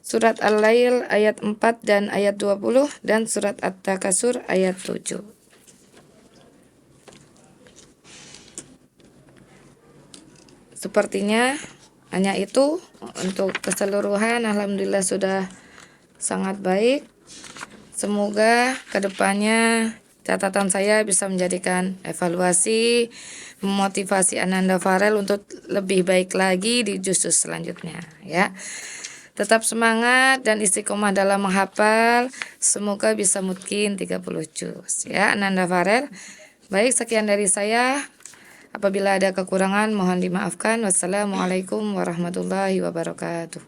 surat Al-Lail ayat 4 dan ayat 20 dan surat At-Takasur ayat 7. Sepertinya hanya itu. Untuk keseluruhan alhamdulillah sudah sangat baik. Semoga kedepannya catatan saya bisa menjadikan evaluasi, memotivasi Ananda Farel untuk lebih baik lagi di juz-juz selanjutnya ya. Tetap semangat dan istiqomah dalam menghafal. Semoga bisa mungkin 30 juz ya Ananda Farel. Baik, sekian dari saya. Apabila ada kekurangan mohon dimaafkan. Wassalamualaikum warahmatullahi wabarakatuh.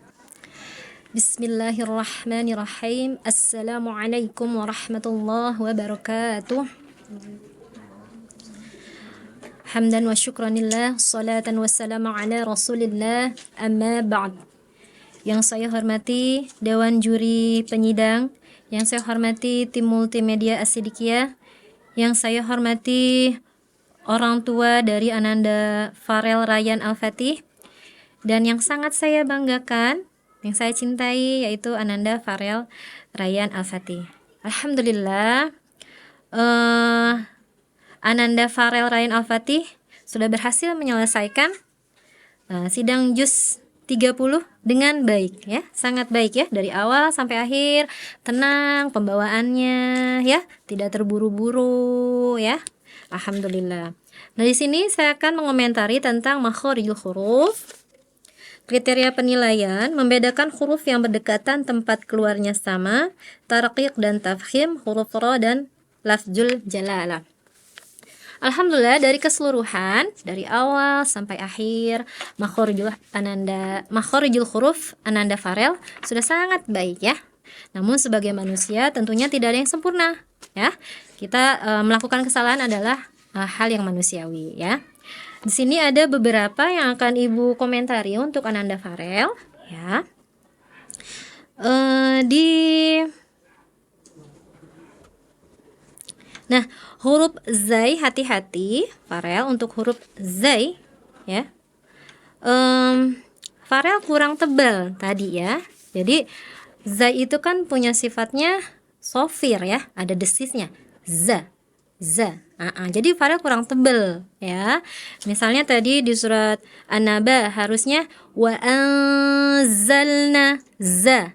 Bismillahirrahmanirrahim. Assalamualaikum warahmatullahi wabarakatuh. Hamdan wa syukranillah, salatan wassalamu ala rasulillah, amma ba'd. Yang saya hormati Dewan Juri Penyidang, yang saya hormati tim multimedia Asyidikiyah, yang saya hormati orang tua dari Ananda Farel Rayyan Al-Fatih, dan yang sangat saya banggakan, yang saya cintai, yaitu Ananda Farel Rayyan Al-Fatih. Alhamdulillah, Ananda Farel Rayyan Al-Fatih sudah berhasil menyelesaikan sidang juz 30 dengan baik ya, sangat baik ya, dari awal sampai akhir tenang pembawaannya ya, tidak terburu-buru ya. Alhamdulillah. Nah, di sini saya akan mengomentari tentang makharijul huruf. Kriteria penilaian membedakan huruf yang berdekatan tempat keluarnya sama, tarqiq dan tafkhim, huruf ra dan lafzul jalalah. Alhamdulillah, dari keseluruhan dari awal sampai akhir makharijul huruf Ananda Farel sudah sangat baik ya. Namun sebagai manusia tentunya tidak ada yang sempurna ya. Kita melakukan kesalahan adalah hal yang manusiawi ya. Di sini ada beberapa yang akan Ibu komentari untuk Ananda Farel ya. Nah, huruf zai, hati-hati Farel untuk huruf zai ya. Farel kurang tebal tadi ya. Jadi zai itu kan punya sifatnya sofir ya, ada desisnya. Za. Jadi Farel kurang tebal ya. Misalnya tadi di surat An-Naba harusnya wa anzalna za.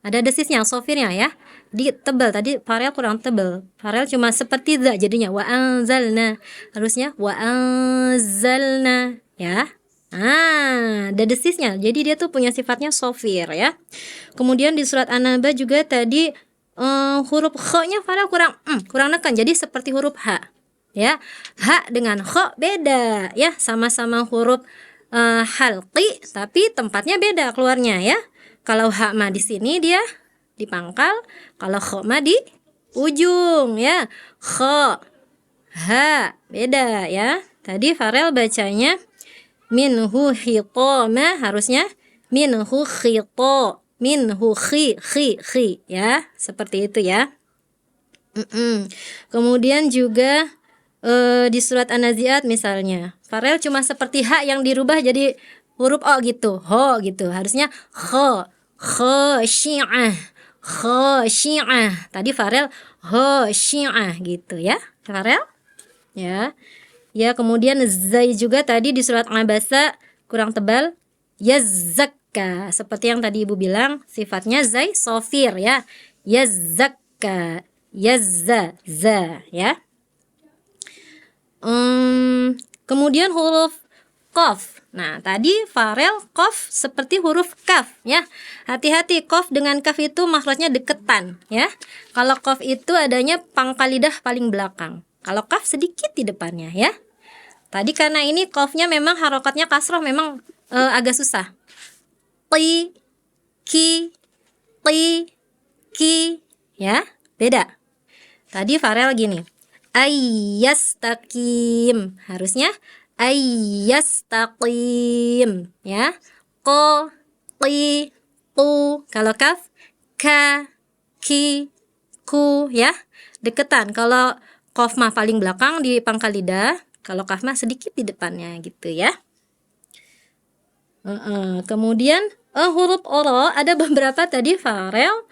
Ada desisnya, sofirnya ya. Di tebal tadi Farel kurang tebal. Farel cuma seperti za jadinya wa anzalna. Harusnya wa anzalna ya. Ada desisnya. Jadi dia tuh punya sifatnya sofir ya. Kemudian di surat An-Naba juga tadi huruf kh-nya Farel kurang nekan, jadi seperti huruf h ya. H dengan kh beda ya, sama-sama huruf halqi tapi tempatnya beda keluarnya ya. Kalau h mah di sini dia di pangkal, kalau kh mah di ujung ya. Kh, h beda ya. Tadi Farel bacanya minhu khitama, harusnya minhu khito, minhu khi ya, seperti itu ya. Kemudian juga di surat An-Nazi'at misalnya Farel cuma seperti h yang dirubah jadi huruf o gitu, ho gitu, harusnya khasyi'ah. Tadi Farel khasyi'ah gitu ya Farel ya. Kemudian zai juga tadi di surat Abasa kurang tebal, yazakka, seperti yang tadi Ibu bilang sifatnya zai sofir ya. Yazakka, yazza ya. Kemudian huruf qaf. Nah, tadi Farel qaf seperti huruf kaf ya. Hati-hati, qaf dengan kaf itu makhrajnya deketan ya. Kalau qaf itu adanya pangkal lidah paling belakang. Kalau kaf sedikit di depannya ya. Tadi karena ini qafnya memang harokatnya kasroh, memang agak susah. Qi, ki, ya, beda. Tadi Farel gini, ayyastaqim, harusnya ayyastaqim ya. Ko, qi, ku. Kalau kaf, ka, ki, ku ya, deketan. Kalau qaf mah paling belakang di pangkal lidah, kalau kaf mah sedikit di depannya gitu ya. Kemudian huruf ora ada beberapa tadi Farel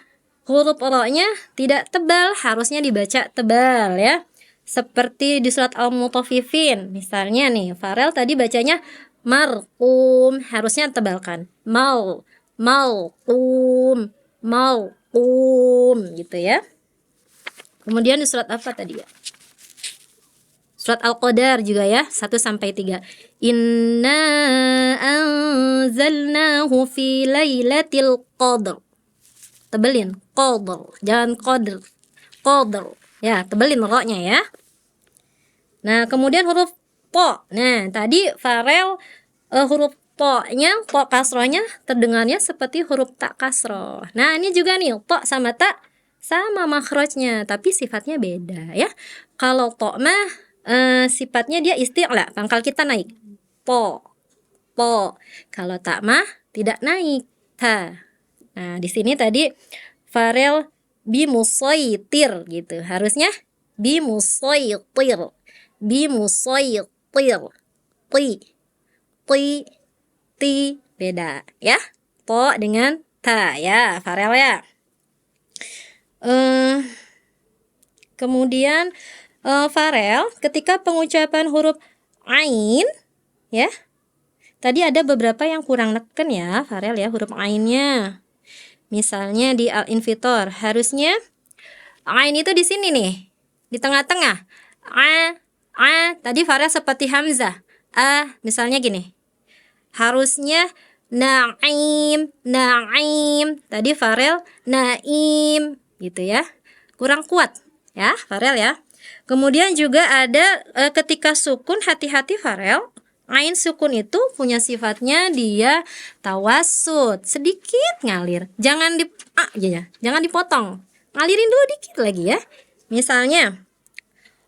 huruf ora-nya tidak tebal, harusnya dibaca tebal ya. Seperti di surat Al-Mutaffifin misalnya nih, Farel tadi bacanya marqum, harusnya tebalkan. Malqum gitu ya. Kemudian di surat apa tadi ya? Surat Al-Qadar juga ya, 1-3. Inna anzalnahu fi lailatul qadr. Tebelin, qadr, jangan qadr. Qadr. Ya, tebelin ro-nya ya. Nah, kemudian huruf po. Nah, tadi Farel huruf po-nya, po kasrohnya terdengarnya seperti huruf tak kasroh. Nah, ini juga nih, po sama tak sama makhrajnya, tapi sifatnya beda ya. Kalau to mah sifatnya dia isti'la, pangkal kita naik. Po. Kalau tak mah tidak naik. Ta. Nah, di sini tadi Farel bimusaytir gitu. Harusnya bimusaytir. Ti beda ya. Po dengan ta ya, Farel ya. Kemudian Farel ketika pengucapan huruf ain ya, tadi ada beberapa yang kurang neken ya, Farel ya, huruf ainnya. Misalnya di al-infitor, harusnya ain itu di sini nih, di tengah-tengah. Tadi Farel seperti hamzah. Misalnya gini. Harusnya naim. Tadi Farel naim, gitu ya. Kurang kuat ya, Farel ya. Kemudian juga ada ketika sukun, hati-hati Farel. Ain sukun itu punya sifatnya dia tawasud, sedikit ngalir. Jangan jangan dipotong. Ngalirin dulu dikit lagi ya. Misalnya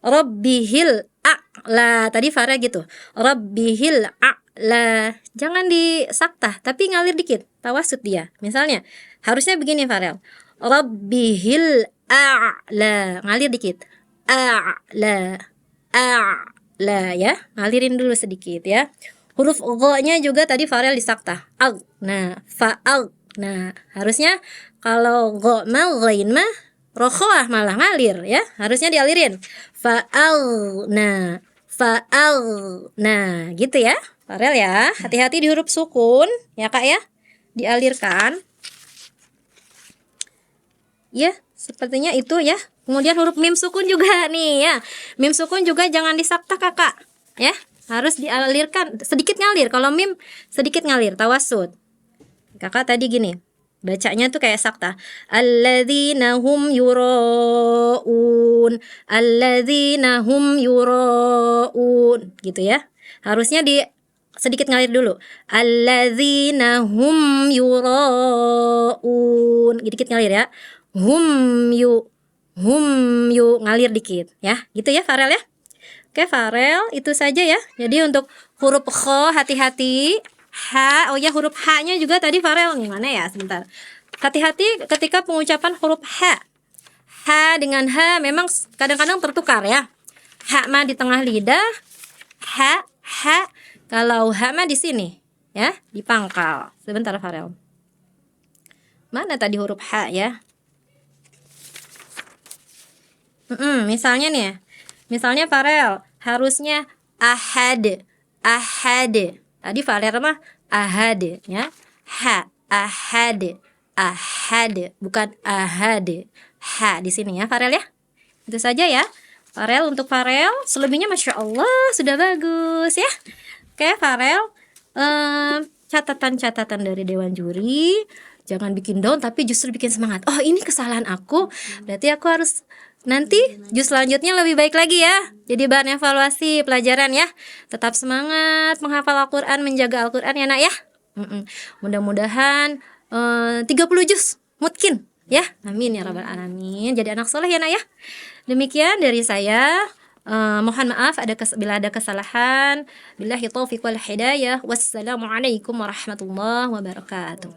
Rabbihil a'la. Tadi Farel gitu. Rabbihil a'la. Jangan disaktah, tapi ngalir dikit. Tawasud dia. Misalnya harusnya begini Farel. Rabbihil a'la. Ngalir dikit. A'la ya, ngalirin dulu sedikit ya. Huruf gha-nya juga tadi Farel disaktah. Nah, harusnya kalau gha mah ghain mah rokhoah malah ngalir ya. Harusnya dialirin. Nah, gitu ya. Farel ya, hati-hati di huruf sukun ya Kak ya. Dialirkan. Ya, sepertinya itu ya. Kemudian huruf mim sukun juga nih ya. Mim sukun juga jangan disaktah Kakak ya. Harus dialirkan, sedikit ngalir. Kalau mim sedikit ngalir, tawasud. Kakak tadi gini, bacanya tuh kayak sakta. Alladzina hum yuraun. Alladzina hum yuraun, gitu ya. Harusnya di sedikit ngalir dulu. Alladzina hum yuraun. Dikit ngalir ya. Hum yu ngalir dikit ya. Gitu ya Farel ya. Oke Farel, itu saja ya. Jadi untuk huruf kho hati-hati. Huruf H-nya juga tadi Farel gimana ya? Sebentar. Hati-hati ketika pengucapan huruf H. H dengan H memang kadang-kadang tertukar ya. H mah di tengah lidah. H. Kalau H mah di sini ya, di pangkal. Sebentar Farel. Mana tadi huruf H ya? Misalnya nih, misalnya Farel harusnya ahad. Tadi Farel mah ahad ya. Ahad, bukan ahad. H di sini ya Farel ya. Itu saja ya. Farel untuk Farel, selebihnya Masya Allah sudah bagus ya. Oke Farel, catatan-catatan dari Dewan Juri. Jangan bikin down tapi justru bikin semangat. Oh ini kesalahan aku, berarti aku harus nanti jus selanjutnya lebih baik lagi ya. Jadi bahan evaluasi pelajaran ya. Tetap semangat menghafal Al-Quran, menjaga Al-Quran ya nak ya. Mudah-mudahan 30 juz mungkin ya. Amin ya rabbal alamin. Jadi anak soleh ya nak ya. Demikian dari saya. Mohon maaf bila ada kesalahan. Billahi taufiq wal hidayah. Wassalamualaikum warahmatullahi wabarakatuh.